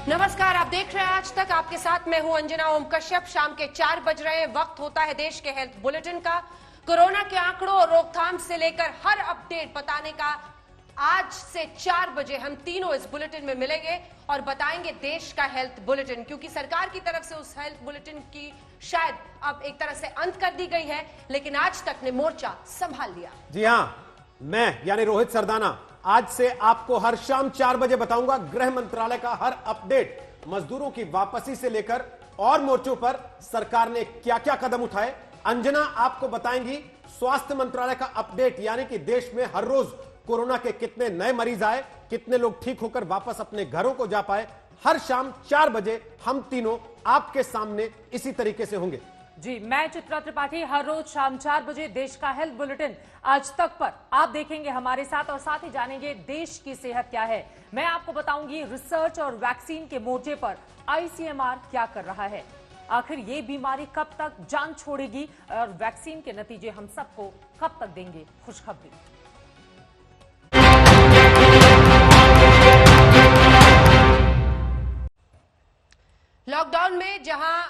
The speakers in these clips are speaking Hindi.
नमस्कार, आप देख रहे हैं आज तक। आपके साथ मैं हूं अंजना ओम कश्यप। शाम के 4 बज रहे हैं। वक्त होता है देश के हेल्थ बुलेटिन का। कोरोना के आंकड़ों और रोकथाम से लेकर हर अपडेट बताने का आज से 4 बजे हम तीनों इस बुलेटिन में मिलेंगे और बताएंगे देश का हेल्थ बुलेटिन, क्योंकि सरकार की तरफ से उस हेल्थ बुलेटिन की शायद अब एक तरह से अंत कर दी गई है, लेकिन आज तक ने मोर्चा संभाल लिया। जी हां, मैं यानी रोहित सरदाना आज से आपको हर शाम 4 बजे बताऊंगा गृह मंत्रालय का हर अपडेट। मजदूरों की वापसी से लेकर और मोर्चों पर सरकार ने क्या क्या कदम उठाए। अंजना आपको बताएंगी स्वास्थ्य मंत्रालय का अपडेट, यानी कि देश में हर रोज कोरोना के कितने नए मरीज आए, कितने लोग ठीक होकर वापस अपने घरों को जा पाए। हर शाम 4 बजे हम तीनों आपके सामने इसी तरीके से होंगे। जी, मैं चित्रा त्रिपाठी। हर रोज शाम 4 बजे देश का हेल्थ बुलेटिन आज तक पर आप देखेंगे हमारे साथ, और साथ ही जानेंगे देश की सेहत क्या है। मैं आपको बताऊंगी रिसर्च और वैक्सीन के मोर्चे पर आईसीएमआर क्या कर रहा है। आखिर ये बीमारी कब तक जान छोड़ेगी और वैक्सीन के नतीजे हम सबको कब तक देंगे खुशखबरी। लॉकडाउन में जहां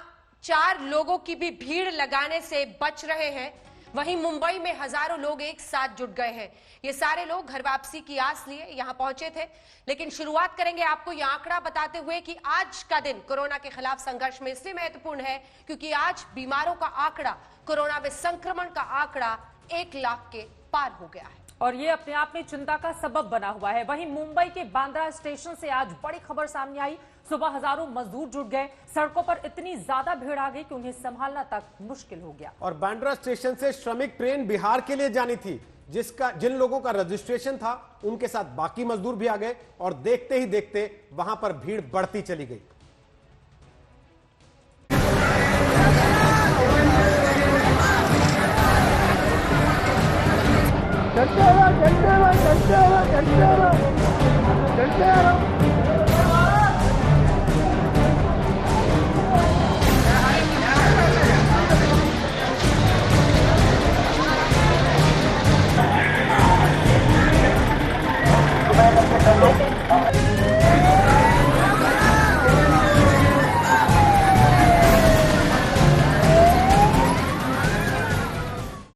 4 लोगों की भी भीड़ लगाने से बच रहे हैं, वहीं मुंबई में हजारों लोग एक साथ जुट गए हैं। ये सारे लोग घर वापसी की आस लिए यहां पहुंचे थे। लेकिन शुरुआत करेंगे आपको यह आंकड़ा बताते हुए कि आज का दिन कोरोना के खिलाफ संघर्ष में इसलिए महत्वपूर्ण है क्योंकि आज बीमारों का आंकड़ा, कोरोना में संक्रमण का आंकड़ा 1 लाख के पार हो गया है और ये अपने आप में चिंता का सबब बना हुआ है। वहीं मुंबई के बांद्रा स्टेशन से आज बड़ी खबर सामने आई। सुबह हजारों मजदूर जुट गए। सड़कों पर इतनी ज्यादा भीड़ आ गई कि उन्हें संभालना तक मुश्किल हो गया। और बांद्रा स्टेशन से श्रमिक ट्रेन बिहार के लिए जानी थी, जिन लोगों का रजिस्ट्रेशन था उनके साथ बाकी मजदूर भी आ गए और देखते ही देखते वहां पर भीड़ बढ़ती चली गई।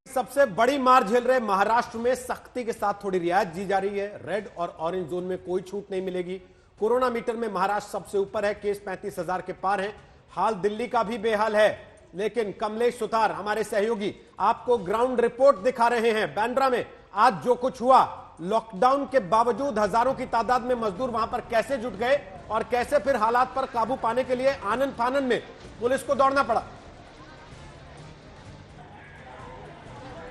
सबसे बड़ी मार झेल रहे महाराष्ट्र में सख्ती के साथ थोड़ी रियायत दी जा रही है। रेड और ऑरेंज जोन में कोई छूट नहीं मिलेगी। कोरोना मीटर में महाराष्ट्र सबसे ऊपर है, केस 35,000 के पार हैं। हाल दिल्ली का भी बेहाल है, लेकिन कमलेश सुतार हमारे सहयोगी आपको ग्राउंड रिपोर्ट दिखा रहे हैं। बांद्रा में आज जो कुछ हुआ, लॉकडाउन के बावजूद हजारों की तादाद में मजदूर वहां पर कैसे जुट गए और कैसे फिर हालात पर काबू पाने के लिए आनन फानन में पुलिस को दौड़ना पड़ा।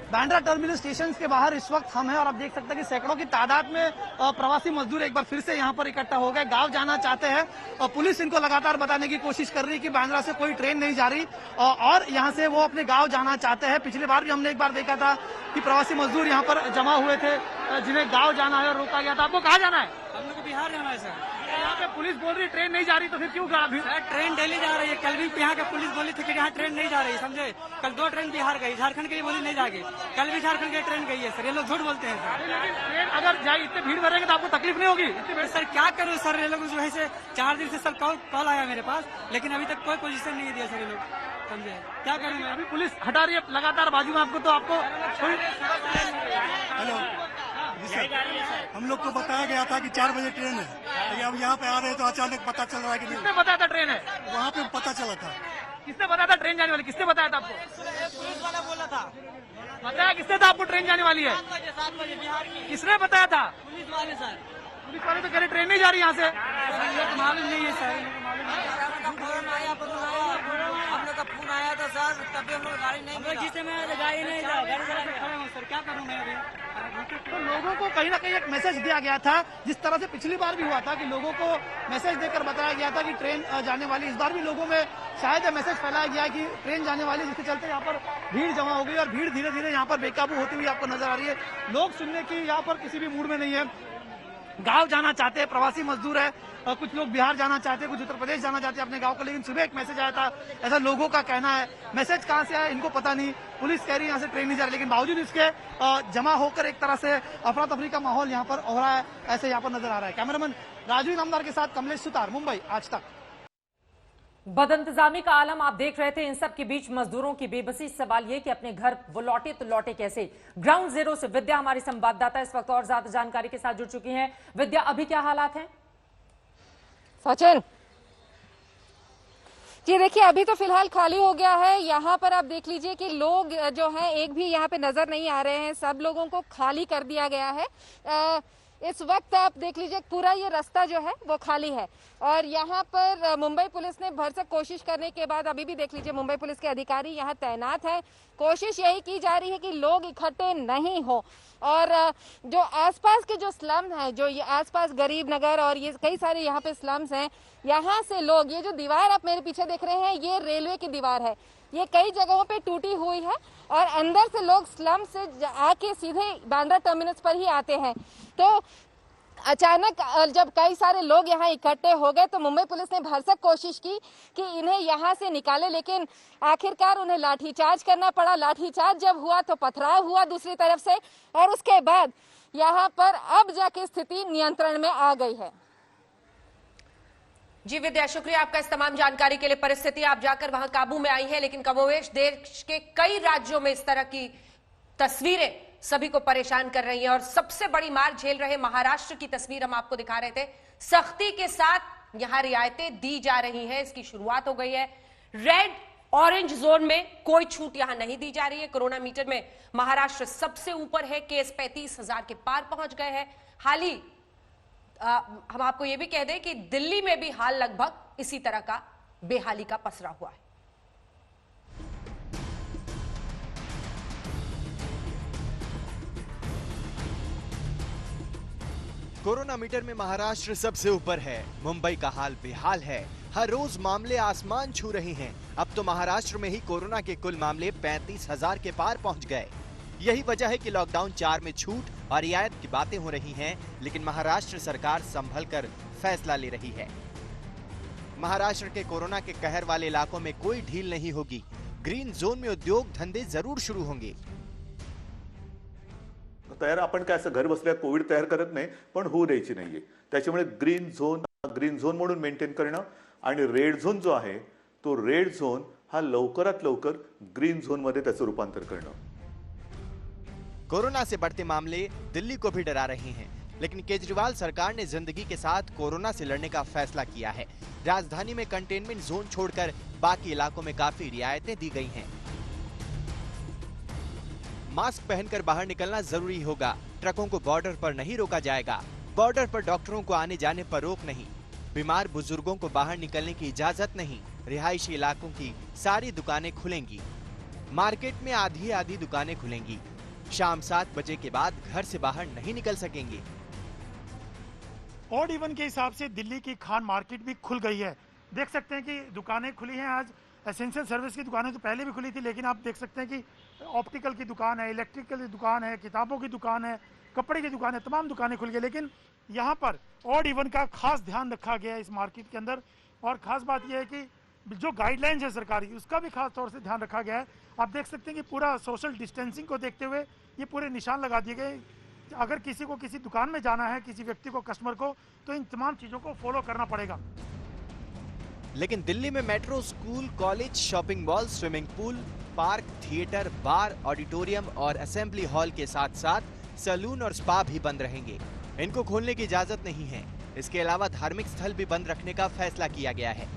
बांद्रा टर्मिनल स्टेशन के बाहर इस वक्त हम हैं और आप देख सकते हैं कि सैकड़ों की तादाद में प्रवासी मजदूर एक बार फिर से यहाँ पर इकट्ठा हो गए। गांव जाना चाहते हैं और पुलिस इनको लगातार बताने की कोशिश कर रही है कि बांद्रा से कोई ट्रेन नहीं जा रही और यहाँ से वो अपने गांव जाना चाहते हैं। पिछली बार भी हमने एक बार देखा था कि प्रवासी मजदूर यहाँ पर जमा हुए थे जिन्हें गाँव जाना है और रोका गया था। आपको कहाँ जाना है? हम लोग को बिहार जाना है सर। यहाँ पे पुलिस बोल रही ट्रेन नहीं जा रही, तो फिर क्यों सर ट्रेन डेली जा रही है। कल भी यहाँ के पुलिस बोली थी कि यहाँ ट्रेन नहीं जा रही, समझे। कल 2 ट्रेन बिहार गई, झारखंड के लिए बोली नहीं जाएगी। कल भी झारखंड की ट्रेन गई है सर। ये लोग झूठ बोलते हैं सर। लेकिन ट्रेन अगर जाए इतने भीड़ भरेंगे तो आपको तकलीफ नहीं होगी? सर क्या करूँ सर, ये लोग जो है से 4 दिन से सर कॉल आया मेरे पास, लेकिन अभी तक कोई पोजीशन नहीं दिया सर ये लोग, समझे। क्या करूँ मैं? अभी पुलिस हटा रही है लगातार बाजू में आपको, तो आपको हेलो हम लोग को बताया गया था कि 4 बजे ट्रेन है, लेकिन अब यहाँ पे आ रहे हैं तो अचानक पता चल रहा है कि किसने बताया था ट्रेन है? वहाँ पे पता चला था। किसने बताया था ट्रेन जाने वाली? किसने बताया था आपको? पुलिस वाला बोला था। बताया किसने था आपको ट्रेन जाने वाली है? 7 बजे बिहार की। किसने बताया था? पुलिस वाले सर। पुलिस वाले तो कह रहे ट्रेन नहीं जा रही यहाँ से। मालूम नहीं है सर। फोन आया, हम लोग का फोन आया था सर, तभी हम लोग गाड़ी नहीं मिला। जिससे मैं गाड़ी नहीं जा गाड़ी खड़े हूँ सर, क्या करूँ मैं अभी? तो लोगों को कहीं ना कहीं एक मैसेज दिया गया था, जिस तरह से पिछली बार भी हुआ था कि लोगों को मैसेज देकर बताया गया था कि ट्रेन जाने वाली। इस बार भी लोगों में शायद मैसेज फैलाया गया कि ट्रेन जाने वाली, जिसके चलते यहाँ पर भीड़ जमा हो गई और भीड़ धीरे धीरे यहाँ पर बेकाबू होती हुई आपको नजर आ रही है। लोग सुनने की यहाँ पर किसी भी मूड में नहीं है। गांव जाना चाहते हैं, प्रवासी मजदूर है, कुछ लोग बिहार जाना चाहते हैं, कुछ उत्तर प्रदेश जाना चाहते हैं अपने गांव को। लेकिन सुबह एक मैसेज आया था, ऐसा लोगों का कहना है। मैसेज कहां से आया इनको पता नहीं। पुलिस कह रही है यहाँ से ट्रेन नहीं जा रही, लेकिन बावजूद इसके जमा होकर एक तरह से अफरा तफरी का माहौल यहाँ पर हो रहा है, ऐसे यहाँ पर नजर आ रहा है। कैमरामैन राजू इनामदार के साथ कमलेश सुतार, मुंबई, आज तक। बदइंतजामी का आलम आप देख रहे थे। इन सब के बीच मजदूरों की बेबसी। सवाल ये कि अपने घर वो लौटे तो लौटे कैसे। ग्राउंड जीरो से विद्या हमारी संवाददाता इस वक्त और ज्यादा जानकारी के साथ जुड़ चुकी हैं। विद्या, अभी क्या हालात हैं? सचिन जी, देखिए अभी तो फिलहाल खाली हो गया है। यहाँ पर आप देख लीजिए कि लोग जो हैं एक भी यहाँ पे नजर नहीं आ रहे हैं। सब लोगों को खाली कर दिया गया है। इस वक्त आप देख लीजिए पूरा ये रास्ता जो है वो खाली है और यहाँ पर मुंबई पुलिस ने भरसक कोशिश करने के बाद अभी भी देख लीजिए मुंबई पुलिस के अधिकारी यहाँ तैनात हैं। कोशिश यही की जा रही है कि लोग इकट्ठे नहीं हो और जो आसपास के जो स्लम हैं, जो ये आसपास गरीब नगर और ये कई सारे यहाँ पे स्लम्स हैं, यहाँ से लोग, ये जो दीवार आप मेरे पीछे देख रहे हैं ये रेलवे की दीवार है। ये कई जगहों पे टूटी हुई है और अंदर से लोग स्लम से आके सीधे बांद्रा टर्मिनस पर ही आते हैं। तो अचानक जब कई सारे लोग यहाँ इकट्ठे हो गए तो मुंबई पुलिस ने भरसक कोशिश की कि इन्हें यहाँ से निकाले, लेकिन आखिरकार उन्हें लाठीचार्ज करना पड़ा। लाठीचार्ज जब हुआ तो पथराव हुआ दूसरी तरफ से और उसके बाद यहाँ पर अब जाके स्थिति नियंत्रण में आ गई है। जी विद्या, शुक्रिया आपका इस तमाम जानकारी के लिए। परिस्थिति आप जाकर वहां काबू में आई है, लेकिन कमोवेश देश के कई राज्यों में इस तरह की तस्वीरें सभी को परेशान कर रही हैं और सबसे बड़ी मार झेल रहे महाराष्ट्र की तस्वीर हम आपको दिखा रहे थे। सख्ती के साथ यहां रियायतें दी जा रही हैं, इसकी शुरुआत हो गई है। रेड ऑरेंज जोन में कोई छूट यहां नहीं दी जा रही है। कोरोना मीटर में महाराष्ट्र सबसे ऊपर है। केस 35,000 के पार पहुंच गए हैं। हाल ही हम आपको यह भी कह दें कि दिल्ली में भी हाल लगभग इसी तरह का बेहाली का पसरा हुआ है। कोरोना मीटर में महाराष्ट्र सबसे ऊपर है। मुंबई का हाल बेहाल है। हर रोज मामले आसमान छू रहे हैं। अब तो महाराष्ट्र में ही कोरोना के कुल मामले 35,000 के पार पहुंच गए। यही वजह है कि लॉकडाउन 4 में छूट और रियायत की बातें हो रही हैं, लेकिन महाराष्ट्र सरकार संभल कर फैसला ले रही है। महाराष्ट्र के कोरोना के कहर वाले इलाकों में कोई ढील नहीं होगी। ग्रीन झोन में उद्योग धंधे जरूर शुरू होंगे। तयार आपण काय असं घर बसल्या कोविड तयार करत नाही, पण होऊ द्यायची नाहीये। त्याच्यामुळे ग्रीन झोन म्हणून मेंटेन करणं आणि रेड झोन जो आहे तो रेड झोन हा लवकरात लवकर ग्रीन झोन मध्ये त्याचं रूपांतर करणं। कोरोना से बढ़ते मामले दिल्ली को भी डरा रहे हैं, लेकिन केजरीवाल सरकार ने जिंदगी के साथ कोरोना से लड़ने का फैसला किया है। राजधानी में कंटेनमेंट जोन छोड़कर बाकी इलाकों में काफी रियायतें दी गई हैं। मास्क पहनकर बाहर निकलना जरूरी होगा। ट्रकों को बॉर्डर पर नहीं रोका जाएगा। बॉर्डर पर डॉक्टरों को आने जाने पर रोक नहीं। बीमार बुजुर्गों को बाहर निकलने की इजाजत नहीं। रिहायशी इलाकों की सारी दुकानें खुलेंगी। मार्केट में आधी दुकानें खुलेंगी। शाम 7 बजे के बाद घर से बाहर नहीं निकल सकेंगे। ऑड इवन के हिसाब से दिल्ली की खान मार्केट भी खुल गई है। देख सकते हैं कि दुकानें खुली हैं। आज एसेंशियल सर्विस की दुकानें तो पहले भी खुली थी, लेकिन आप देख सकते हैं कि ऑप्टिकल की दुकान है, इलेक्ट्रिकल की दुकान है, किताबों की दुकान है, कपड़े की दुकान है, तमाम दुकानें खुल गई। लेकिन यहाँ पर ऑड इवन का खास ध्यान रखा गया है इस मार्केट के अंदर। और खास बात यह है कि जो गाइडलाइंस है सरकारी, उसका भी खास तौर से ध्यान रखा गया है। आप देख सकते हैं कि पूरा सोशल डिस्टेंसिंग को देखते हुए ये पूरे निशान लगा दिए गए। अगर किसी को किसी दुकान में जाना है, किसी व्यक्ति को, कस्टमर को, तो इन तमाम चीजों को फॉलो करना पड़ेगा। लेकिन दिल्ली में metro, school, college, shopping mall, swimming pool, park, theatre, bar, auditorium और असेंबली हॉल के साथ साथ सैलून और स्पा भी बंद रहेंगे। इनको खोलने की इजाजत नहीं है। इसके अलावा धार्मिक स्थल भी बंद रखने का फैसला किया गया है।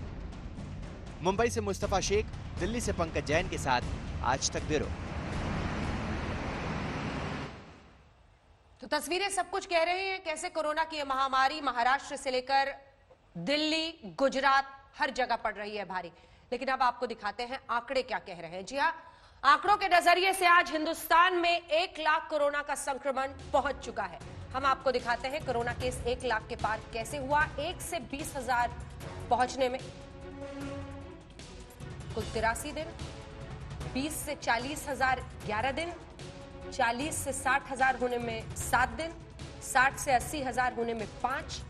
मुंबई से मुस्तफा शेख, दिल्ली से पंकज जैन के साथ आज तक ब्यूरो। तो तस्वीरें सब कुछ कह रहे हैं कैसे कोरोना की महामारी महाराष्ट्र से लेकर दिल्ली, गुजरात हर जगह पड़ रही है भारी। लेकिन अब आपको दिखाते हैं आंकड़े क्या कह रहे हैं। जी हां, आंकड़ों के नजरिए से आज हिंदुस्तान में 1 लाख कोरोना का संक्रमण पहुंच चुका है। हम आपको दिखाते हैं कोरोना केस 1 लाख के पार कैसे हुआ। 1 से 20,000 पहुंचने में कुल 83 दिन, 20 से 40,000 11 दिन, 40 से 60,000 होने में 7 दिन, 60 से 80,000 होने में 5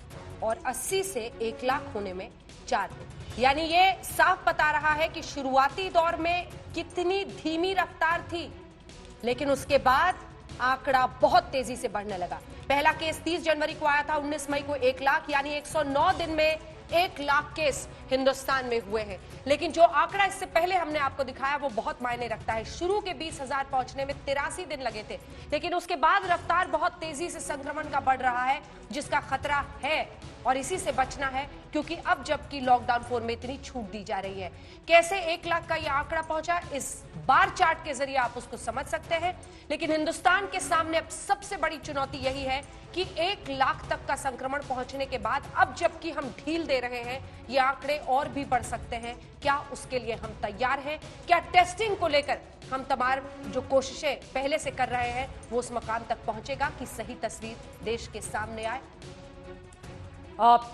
और 80 से 1 लाख होने में 4 दिन। यानी ये साफ बता रहा है कि शुरुआती दौर में कितनी धीमी रफ्तार थी, लेकिन उसके बाद आंकड़ा बहुत तेजी से बढ़ने लगा। पहला केस 30 जनवरी को आया था, 19 मई को 1 लाख यानी 109 दिन में 1 लाख केस हिंदुस्तान में हुए हैं। लेकिन जो आंकड़ा इससे पहले हमने आपको दिखाया वो बहुत मायने रखता है। शुरू के 20,000 पहुंचने में 83 दिन लगे थे, लेकिन उसके बाद रफ्तार बहुत तेजी से संक्रमण का बढ़ रहा है, जिसका खतरा है और इसी से बचना है, क्योंकि अब जबकि लॉकडाउन 4 में इतनी छूट दी जा रही है। कैसे 1 लाख का यह आंकड़ा पहुंचा, इस बार चार्ट के जरिए आप उसको समझ सकते हैं। लेकिन हिंदुस्तान के सामने अब सबसे बड़ी चुनौती यही है कि 1 लाख तक का संक्रमण पहुंचने के बाद अब जबकि हम ढील दे रहे हैं, ये आंकड़े और भी बढ़ सकते हैं। क्या उसके लिए हम तैयार हैं? क्या टेस्टिंग को लेकर हम तमाम जो कोशिशें पहले से कर रहे हैं वो उस मकाम तक पहुंचेगा कि सही तस्वीर देश के सामने आए?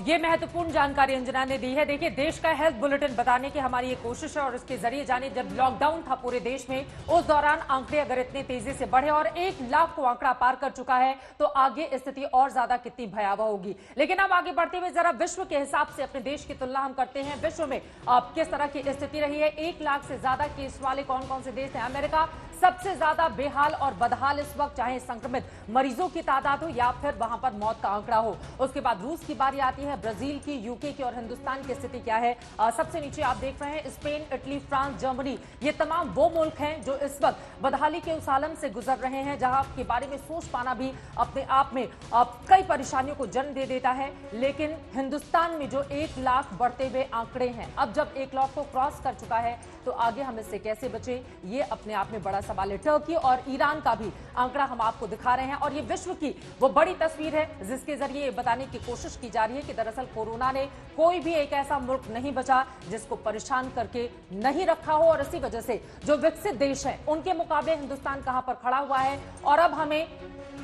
ये महत्वपूर्ण जानकारी अंजना ने दी है। देखिए, देश का हेल्थ बुलेटिन बताने की हमारी ये कोशिश है और इसके जरिए जाने जब लॉकडाउन था पूरे देश में, उस दौरान आंकड़े अगर इतने तेजी से बढ़े और 1 लाख को आंकड़ा पार कर चुका है तो आगे स्थिति और ज्यादा कितनी भयावह होगी। लेकिन अब आगे बढ़ते हुए जरा विश्व के हिसाब से अपने देश की तुलना हम करते हैं। विश्व में किस तरह की स्थिति रही है? 1 लाख से ज्यादा केस वाले कौन कौन से देश हैं? अमेरिका सबसे ज्यादा बेहाल और बदहाल इस वक्त, चाहे संक्रमित मरीजों की तादाद हो या फिर वहां पर मौत का आंकड़ा हो। उसके बाद रूस की बारी आती है, ब्राजील की, यूके की और हिंदुस्तान की स्थिति क्या है? सबसे नीचे आप देख रहे हैं स्पेन, इटली, फ्रांस, जर्मनी। ये तमाम वो मुल्क हैं जो इस वक्त बदहाली के उस आलम से गुजर रहे हैं जहां के बारे में सोच पाना भी अपने आप में कई परेशानियों को जन्म दे देता है। लेकिन हिंदुस्तान में जो 1 लाख बढ़ते हुए आंकड़े हैं, अब जब 1 लाख को क्रॉस कर चुका है तो आगे हम इससे कैसे बचे, ये अपने आप में बड़ा सवाल है। टर्की और ईरान का भी आंकड़ा हम आपको दिखा रहे हैं और ये विश्व की वो बड़ी तस्वीर है जिसके जरिए ये बताने की कोशिश की जा रही है कि दरअसल कोरोना ने कोई भी एक ऐसा मुल्क नहीं बचा जिसको परेशान करके नहीं रखा हो। और इसी वजह से जो विकसित देश हैं उनके मुकाबले हिंदुस्तान कहां पर खड़ा हुआ है और अब हमें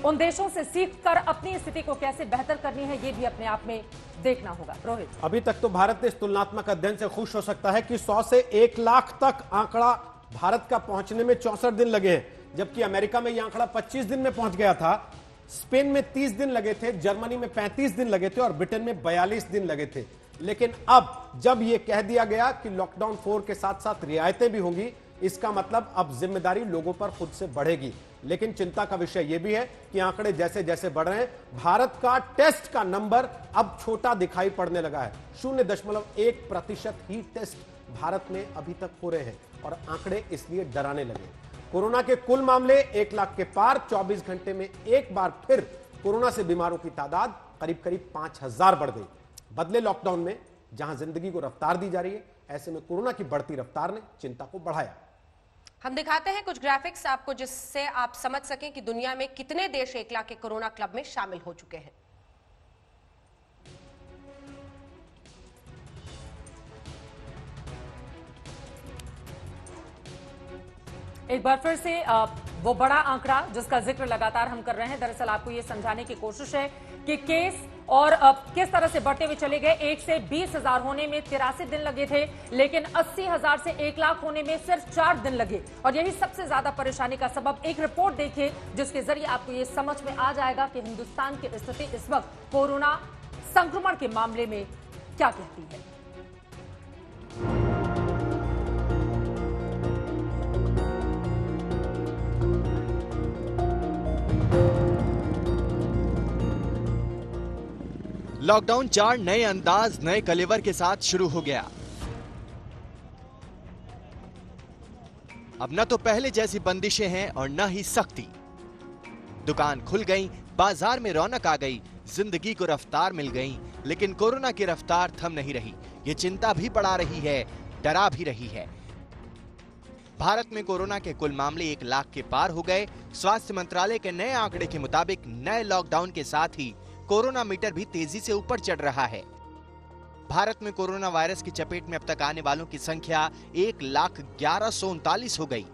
उन देशों से सीखकर अपनी स्थिति को कैसे बेहतर करनी है, ये भी अपने आप में देखना होगा। रोहित, अभी तक तो भारत इस तुलनात्मक अध्ययन से खुश हो सकता है कि 100 से 1 लाख तक आंकड़ा भारत का पहुंचने में 64 दिन लगे हैं, जबकि अमेरिका में यह आंकड़ा 25 दिन में पहुंच गया था, स्पेन में 30 दिन लगे थे, जर्मनी में 35 दिन लगे थे और ब्रिटेन में 42 दिन लगे थे। लेकिन अब जब यह कह दिया गया कि लॉकडाउन 4 के साथ साथ रियायतें भी होंगी, इसका मतलब अब जिम्मेदारी लोगों पर खुद से बढ़ेगी। लेकिन चिंता का विषय यह भी है कि आंकड़े जैसे जैसे बढ़ रहे हैं, भारत का टेस्ट का नंबर अब छोटा दिखाई पड़ने लगा है। 0.1% ही टेस्ट भारत में अभी तक हो रहे हैं और आंकड़े इसलिए डराने लगे। कोरोना के कुल मामले 1 लाख के पार, 24 घंटे में एक बार फिर कोरोना से बीमारों की तादाद करीब करीब 5000 बढ़ गई। बदले लॉकडाउन में जहां जिंदगी को रफ्तार दी जा रही है, ऐसे में कोरोना की बढ़ती रफ्तार ने चिंता को बढ़ाया। हम दिखाते हैं कुछ ग्राफिक्स आपको जिससे आप समझ सकें कि दुनिया में कितने देश 1 लाख के कोरोना क्लब में शामिल हो चुके हैं। एक बार फिर से वो बड़ा आंकड़ा जिसका जिक्र लगातार हम कर रहे हैं, दरअसल आपको ये समझाने की कोशिश है कि केस और किस तरह से बढ़ते हुए चले गए। 1 से 20,000 होने में 83 दिन लगे थे, लेकिन 80,000 से 1 लाख होने में सिर्फ 4 दिन लगे और यही सबसे ज्यादा परेशानी का सबब। एक रिपोर्ट देखिए जिसके जरिए आपको ये समझ में आ जाएगा कि हिंदुस्तान की स्थिति इस वक्त कोरोना संक्रमण के मामले में क्या कहती है। लॉकडाउन 4 नए अंदाज, नए कलेवर के साथ शुरू हो गया। अब न तो पहले जैसी बंदिशें हैं और न ही सख्ती। दुकान खुल गई, बाजार में रौनक आ गई, जिंदगी को रफ्तार मिल गई, लेकिन कोरोना की रफ्तार थम नहीं रही। ये चिंता भी बढ़ा रही है, डरा भी रही है। भारत में कोरोना के कुल मामले 1 लाख के पार हो गए। स्वास्थ्य मंत्रालय के नए आंकड़े के मुताबिक नए लॉकडाउन के साथ ही कोरोना मीटर भी तेजी से ऊपर चढ़ रहा है। भारत में कोरोना वायरस की चपेट में अब तक आने वालों की संख्या 1,11,39 हो गई।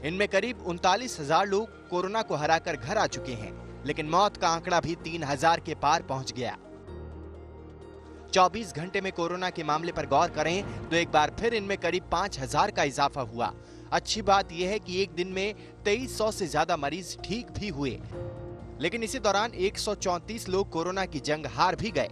इनमें करीब 39,000 लोग कोरोना को हराकर घर आ चुके हैं, लेकिन मौत का आंकड़ा भी 3,000 के पार पहुंच गया। 24 घंटे में कोरोना के मामले पर गौर करें तो एक बार फिर इनमें करीब 5,000 का इजाफा हुआ। अच्छी बात यह है कि एक दिन में 2300 से ज्यादा मरीज ठीक भी हुए, लेकिन इसी दौरान 134 लोग कोरोना की जंग हार भी गए।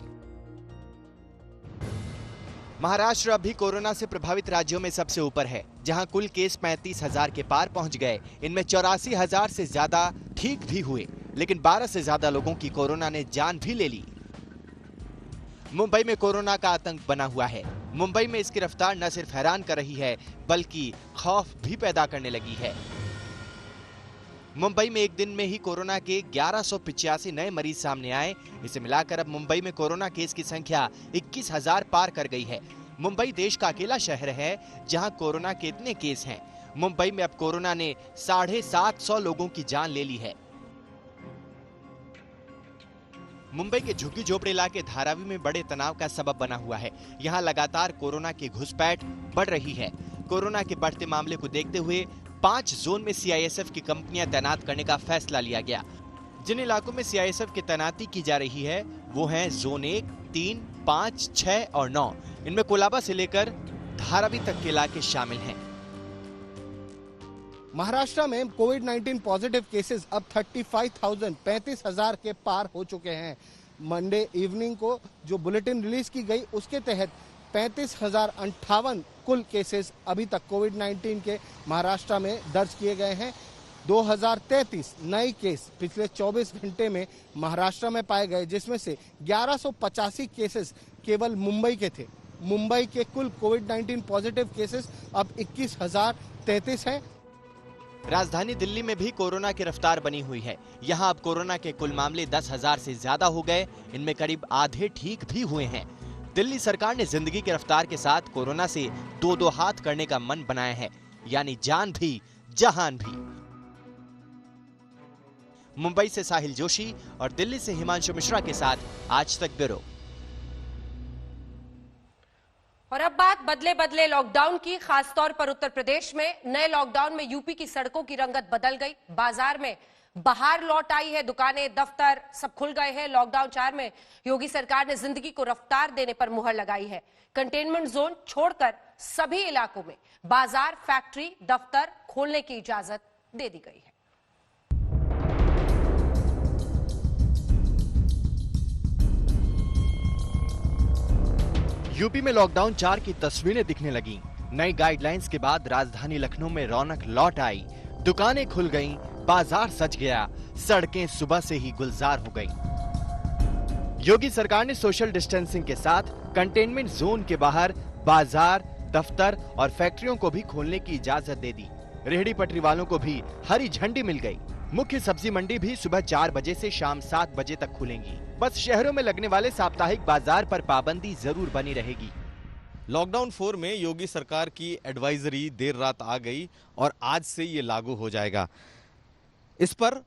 महाराष्ट्र अब भी कोरोना से प्रभावित राज्यों में सबसे ऊपर है। जहां कुल केस 35,000 के पार पहुंच गए। इनमें 84,000 से ज्यादा ठीक भी हुए, लेकिन 12 से ज्यादा लोगों की कोरोना ने जान भी ले ली। मुंबई में कोरोना का आतंक बना हुआ है। मुंबई में इसकी रफ्तार न सिर्फ हैरान कर रही है, बल्कि खौफ भी पैदा करने लगी है। मुंबई में एक दिन में ही कोरोना के 1185 नए मरीज सामने आए। इसे मिलाकर अब मुंबई में कोरोना केस की संख्या 21,000 पार कर गई है। मुंबई देश का अकेला शहर है जहां कोरोना के इतने केस हैं। मुंबई में अब कोरोना ने 750 लोगों की जान ले ली है। मुंबई के झुग्गी झोपड़ी इलाके धारावी में बड़े तनाव का सबब बना हुआ है। यहाँ लगातार कोरोना की घुसपैठ बढ़ रही है। कोरोना के बढ़ते मामले को देखते हुए 5 जोन में सीआईएसएफ की कंपनियां तैनात करने का फैसला लिया गया। जिन इलाकों में सीआईएसएफ की तैनाती की जा रही है वो हैं जोन 1, 3, 5, 6 और 9। इनमें कोलाबा से लेकर धारावी तक के इलाके शामिल हैं। महाराष्ट्र में कोविड-19 पॉजिटिव केसेस अब 35,000 के पार हो चुके हैं। मंडे इवनिंग को जो बुलेटिन रिलीज की गई उसके तहत 35,058 कुल केसेस अभी तक कोविड-19 के महाराष्ट्र में दर्ज किए गए हैं। 2033 नए केस पिछले 24 घंटे में महाराष्ट्र में पाए गए, जिसमें से 1185 केसेस केवल मुंबई के थे। मुंबई के कुल कोविड-19 पॉजिटिव केसेस अब 21,033 हैं। राजधानी दिल्ली में भी कोरोना की रफ्तार बनी हुई है। यहाँ अब कोरोना के कुल मामले 10,000 से ज्यादा हो गए। इनमें करीब आधे ठीक भी हुए हैं। दिल्ली सरकार ने जिंदगी की रफ्तार के साथ कोरोना से दो हाथ करने का मन बनाया है, यानी जान भी जहान भी। मुंबई से साहिल जोशी और दिल्ली से हिमांशु मिश्रा के साथ आज तक ब्यूरो। और अब बात बदले बदले लॉकडाउन की, खासतौर पर उत्तर प्रदेश में नए लॉकडाउन में यूपी की सड़कों की रंगत बदल गई। बाजार में बाहर लौट आई है, दुकानें, दफ्तर सब खुल गए हैं। लॉकडाउन 4 में योगी सरकार ने जिंदगी को रफ्तार देने पर मुहर लगाई है। कंटेनमेंट जोन छोड़कर सभी इलाकों में बाजार, फैक्ट्री, दफ्तर खोलने की इजाजत दे दी गई है। यूपी में लॉकडाउन 4 की तस्वीरें दिखने लगी। नई गाइडलाइंस के बाद राजधानी लखनऊ में रौनक लौट आई। दुकानें खुल गईं, बाजार सज गया, सड़कें सुबह से ही गुलजार हो गईं। योगी सरकार ने सोशल डिस्टेंसिंग के साथ कंटेनमेंट जोन के बाहर बाजार, दफ्तर और फैक्ट्रियों को भी खोलने की इजाजत दे दी। रेहड़ी पटरी वालों को भी हरी झंडी मिल गई। मुख्य सब्जी मंडी भी सुबह 4 बजे से शाम 7 बजे तक खुलेंगी। बस शहरों में लगने वाले साप्ताहिक बाजार पर पाबंदी जरूर बनी रहेगी। लॉकडाउन 4 में योगी सरकार की एडवाइजरी देर रात आ गई और आज से ये लागू हो जाएगा। इस पर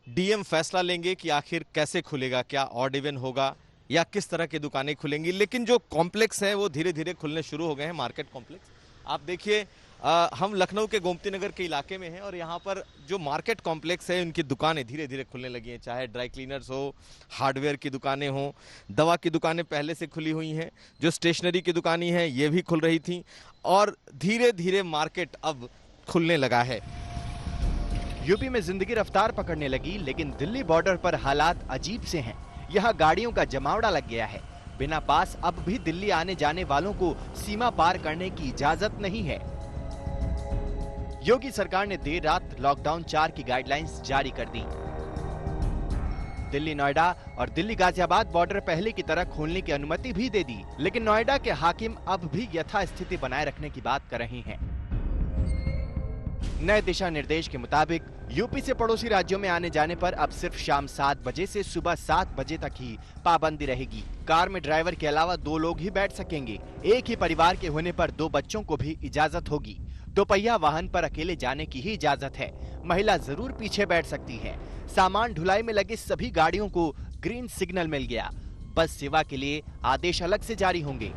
डीएम फैसला लेंगे कि आखिर कैसे खुलेगा, क्या ऑड इवन होगा या किस तरह की दुकानें खुलेंगी। लेकिन जो कॉम्प्लेक्स हैं वो धीरे धीरे खुलने शुरू हो गए हैं, मार्केट कॉम्प्लेक्स। आप देखिए, हम लखनऊ के गोमती नगर के इलाके में हैं और यहाँ पर जो मार्केट कॉम्प्लेक्स है उनकी दुकानें धीरे धीरे खुलने लगी हैं। चाहे ड्राई क्लीनर्स हो, हार्डवेयर की दुकानें हो, दवा की दुकानें पहले से खुली हुई हैं, जो स्टेशनरी की दुकानें हैं ये भी खुल रही थी और धीरे धीरे मार्केट अब खुलने लगा है। यूपी में जिंदगी रफ्तार पकड़ने लगी, लेकिन दिल्ली बॉर्डर पर हालात अजीब से हैं। यहाँ गाड़ियों का जमावड़ा लग गया है। बिना पास अब भी दिल्ली आने जाने वालों को सीमा पार करने की इजाजत नहीं है। योगी सरकार ने देर रात लॉकडाउन 4 की गाइडलाइंस जारी कर दी। दिल्ली नोएडा और दिल्ली गाजियाबाद बॉर्डर पहले की तरह खोलने की अनुमति भी दे दी, लेकिन नोएडा के हाकिम अब भी यथास्थिति बनाए रखने की बात कर रहे हैं। नए दिशा निर्देश के मुताबिक यूपी से पड़ोसी राज्यों में आने जाने पर अब सिर्फ शाम 7 बजे से सुबह 7 बजे तक ही पाबंदी रहेगी। कार में ड्राइवर के अलावा 2 लोग ही बैठ सकेंगे। एक ही परिवार के होने पर 2 बच्चों को भी इजाजत होगी। दोपहिया वाहन पर अकेले जाने की ही इजाजत है। महिला जरूर पीछे बैठ सकती है। सामान ढुलाई में लगी सभी गाड़ियों को ग्रीन सिग्नल मिल गया। बस सेवा के लिए आदेश अलग से जारी होंगे।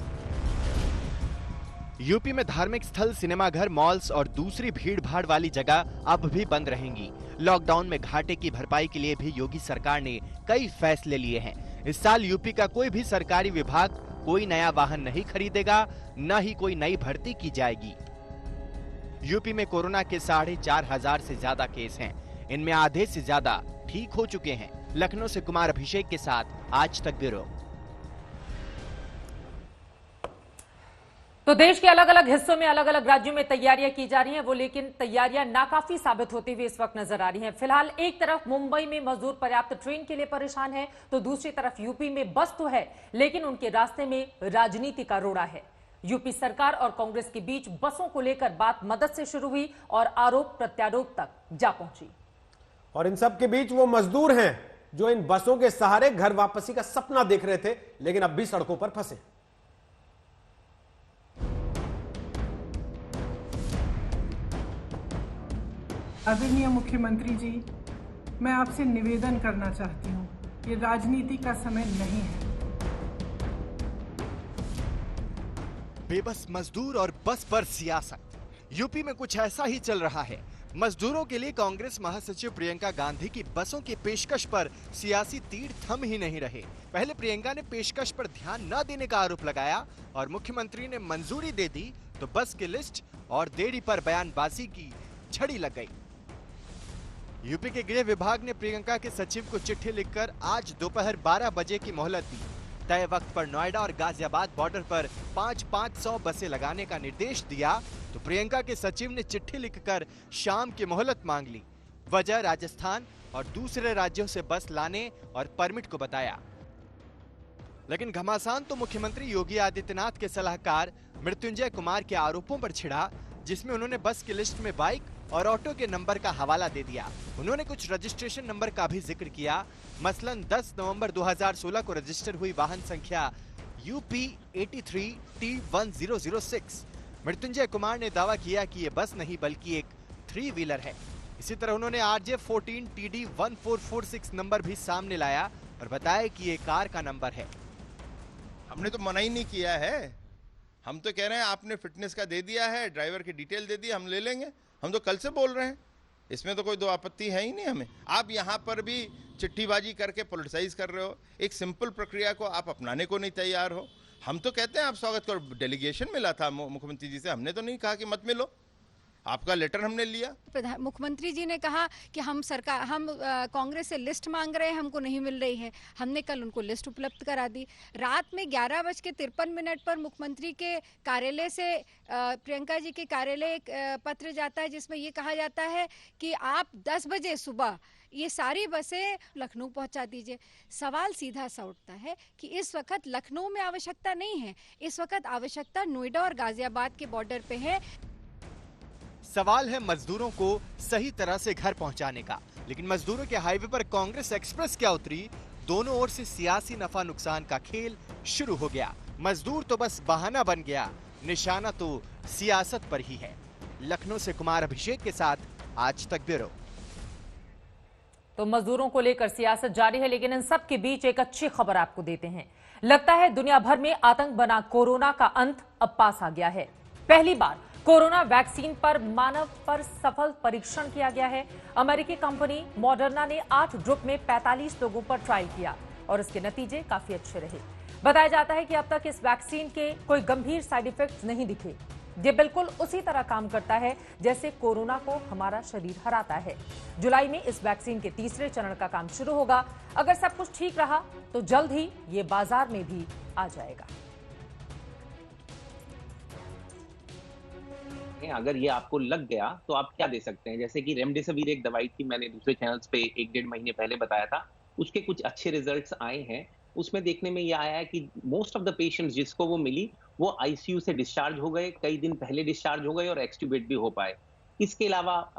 यूपी में धार्मिक स्थल, सिनेमाघर, मॉल्स और दूसरी भीड़ भाड़ वाली जगह अब भी बंद रहेंगी। लॉकडाउन में घाटे की भरपाई के लिए भी योगी सरकार ने कई फैसले लिए हैं। इस साल यूपी का कोई भी सरकारी विभाग कोई नया वाहन नहीं खरीदेगा, न ही कोई नई भर्ती की जाएगी। यूपी में कोरोना के 4,500 से ज्यादा केस हैं। इनमें आधे से ज्यादा ठीक हो चुके हैं। लखनऊ से कुमार अभिषेक के साथ आज तक ब्यूरो। तो देश के अलग अलग हिस्सों में अलग अलग राज्यों में तैयारियां की जा रही हैं, वो लेकिन तैयारियां नाकाफी साबित होती हुई इस वक्त नजर आ रही हैं। फिलहाल एक तरफ मुंबई में मजदूर पर्याप्त ट्रेन के लिए परेशान है, तो दूसरी तरफ यूपी में बस तो है लेकिन उनके रास्ते में राजनीति का रोड़ा है। यूपी सरकार और कांग्रेस के बीच बसों को लेकर बात मदद से शुरू हुई और आरोप प्रत्यारोप तक जा पहुंची। और इन सब के बीच वो मजदूर हैं जो इन बसों के सहारे घर वापसी का सपना देख रहे थे, लेकिन अब भी सड़कों पर फंसे। आदरणीय मुख्यमंत्री जी, मैं आपसे निवेदन करना चाहती हूँ, ये राजनीति का समय नहीं है। बेबस मजदूर और बस पर सियासत। यूपी में कुछ ऐसा ही चल रहा है। मजदूरों के लिए कांग्रेस महासचिव प्रियंका गांधी की बसों की पेशकश पर सियासी तीर थम ही नहीं रहे। पहले प्रियंका ने पेशकश पर ध्यान न देने का आरोप लगाया और मुख्यमंत्री ने मंजूरी दे दी तो बस की लिस्ट और देरी पर बयानबाजी की झड़ी लग गई। यूपी के गृह विभाग ने प्रियंका के सचिव को चिट्ठी लिखकर आज दोपहर 12 बजे की मोहलत दी। तय वक्त पर नोएडा और गाजियाबाद बॉर्डर पर 500 बसें लगाने का निर्देश दिया तो प्रियंका के सचिव ने चिट्ठी लिखकर शाम की मोहलत मांग ली। वजह राजस्थान और दूसरे राज्यों से बस लाने और परमिट को बताया। लेकिन घमासान तो मुख्यमंत्री योगी आदित्यनाथ के सलाहकार मृत्युंजय कुमार के आरोपों पर छिड़ा, जिसमें उन्होंने बस की लिस्ट में बाइक और ऑटो के नंबर का हवाला दे दिया। उन्होंने कुछ रजिस्ट्रेशन नंबर का भी जिक्र किया, मसलन 10 नवंबर 2016 को रजिस्टर हुई वाहन संख्या UP 83T1006। मृत्युंजय कुमार ने दावा किया कि ये बस नहीं बल्कि एक 3 व्हीलर है। इसी तरह उन्होंने RJ 14 TD 1446 नंबर भी सामने लाया और बताया कि ये कार का नंबर है। हमने तो मना ही नहीं किया है, हम तो कह रहे हैं आपने फिटनेस का दे दिया है, ड्राइवर की डिटेल दे दी, हम ले लेंगे। हम तो कल से बोल रहे हैं, इसमें तो कोई दो आपत्ति है ही नहीं हमें। आप यहाँ पर भी चिट्ठीबाजी करके पॉलिटिसाइज कर रहे हो, एक सिंपल प्रक्रिया को आप अपनाने को नहीं तैयार हो। हम तो कहते हैं आप स्वागत करो। डेलीगेशन मिला था मुख्यमंत्री जी से, हमने तो नहीं कहा कि मत मिलो, आपका लेटर हमने लिया। मुख्यमंत्री जी ने कहा कि हम कांग्रेस से लिस्ट मांग रहे हैं, हमको नहीं मिल रही है। हमने कल उनको लिस्ट उपलब्ध करा दी। रात में 11:53 पर मुख्यमंत्री के कार्यालय से प्रियंका जी के कार्यालय एक पत्र जाता है जिसमें ये कहा जाता है कि आप 10 बजे सुबह ये सारी बसें लखनऊ पहुंचा दीजिए। सवाल सीधा सा उठता है कि इस वक्त लखनऊ में आवश्यकता नहीं है, इस वक्त आवश्यकता नोएडा और गाजियाबाद के बॉर्डर पे है। सवाल है मजदूरों को सही तरह से घर पहुंचाने का, लेकिन मजदूरों के हाईवे पर कांग्रेस एक्सप्रेस क्या उतरी, दोनों ओर से सियासी नफा नुकसान का खेल शुरू हो गया। मजदूर तो बस बहाना बन गया, निशाना तो सियासत पर ही है। लखनऊ से कुमार अभिषेक के साथ आज तक ब्यूरो। तो मजदूरों को लेकर सियासत जारी है, लेकिन इन सब के बीच एक अच्छी खबर आपको देते हैं। लगता है दुनिया भर में आतंक बना कोरोना का अंत अब पास आ गया है। पहली बार कोरोना वैक्सीन पर मानव पर सफल परीक्षण किया गया है। अमेरिकी कंपनी मॉडर्ना ने 8 ग्रुप में 45 लोगों पर ट्रायल किया और इसके नतीजे काफी अच्छे रहे। बताया जाता है कि अब तक इस वैक्सीन के कोई गंभीर साइड इफेक्ट्स नहीं दिखे। ये बिल्कुल उसी तरह काम करता है जैसे कोरोना को हमारा शरीर हराता है। जुलाई में इस वैक्सीन के तीसरे चरण का काम शुरू होगा। अगर सब कुछ ठीक रहा तो जल्द ही ये बाजार में भी आ जाएगा। अगर ये आपको लग गया तो आप क्या दे सकते हैं, जैसे कि रेमडेसिविर एक दवाई थी, मैंने दूसरे चैनल्स पे 1-1.5 महीने पहले बताया था, उसके कुछ अच्छे रिजल्ट्स आए हैं। उसमें देखने में ये आया है कि मोस्ट ऑफ द पेशेंट्स जिसको वो मिली वो आईसीयू से डिस्चार्ज हो गए, कई दिन पहले डिस्चार्ज हो गए और एक्सट्यूबेट भी हो पाए। इसके अलावा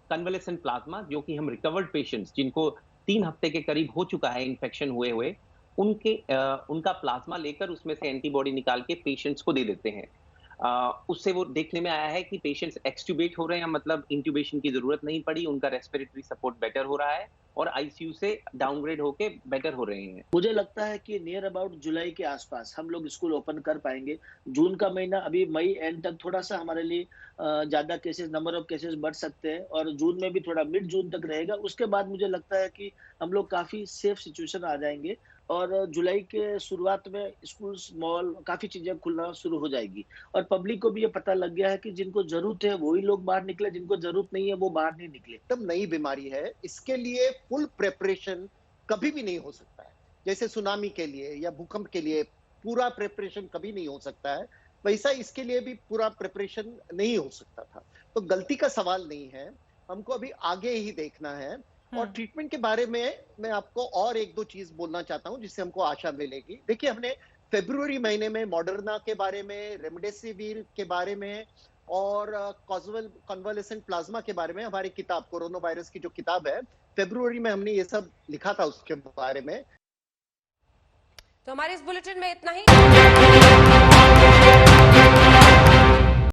कन्वलेसेंट प्लाज्मा, जो कि हम रिकवर्ड पेशेंट्स जिनको 3 हफ्ते के करीब हो चुका है इन्फेक्शन हुए उनका प्लाज्मा लेकर उसमें से एंटीबॉडी निकाल के पेशेंट्स को दे देते हैं। उससे वो देखने में आया है कि पेशेंट्स एक्सट्यूबेट हो रहे हैं, मतलब इंट्यूबेशन की जरूरत नहीं पड़ी, उनका रेस्पिरेटरी सपोर्ट बेटर हो रहा है और आईसीयू से डाउनग्रेड होके बेटर हो रहे हैं। मुझे लगता है कि नियर अबाउट जुलाई के आसपास हम लोग स्कूल ओपन कर पाएंगे। जून का महीना अभी मई एंड तक थोड़ा सा हमारे लिए ज्यादा केसेस, नंबर ऑफ केसेस बढ़ सकते हैं और जून में भी थोड़ा मिड जून तक रहेगा। उसके बाद मुझे लगता है कि हम लोग काफी सेफ सिचुएशन आ जाएंगे और जुलाई के शुरुआत में स्कूल्स, मॉल, काफी चीजें खुलना शुरू हो जाएगी और पब्लिक को भी ये पता लग गया है कि जिनको जरूरत है वही लोग बाहर निकले, जिनको जरूरत नहीं है वो बाहर नहीं निकले। एकदम नई बीमारी है, इसके लिए फुल प्रिपरेशन कभी भी नहीं हो सकता है। जैसे सुनामी के लिए या भूकंप के लिए पूरा प्रिपरेशन कभी नहीं हो सकता है। वैसा इसके लिए भी पूरा प्रिपरेशन नहीं हो सकता था। तो गलती का सवाल नहीं है, हमको अभी आगे ही देखना है। और ट्रीटमेंट के बारे में मैं आपको और एक दो चीज बोलना चाहता हूं जिससे हमको आशा मिलेगी। देखिए, हमने फरवरी महीने में मॉडर्ना के बारे में, रेमडेसिविर के बारे में और कॉन्वालेसेंट प्लाज्मा के बारे में हमारी किताब, कोरोना वायरस की जो किताब है, फरवरी में हमने ये सब लिखा था उसके बारे में। तो हमारे इस बुलेटिन में इतना ही।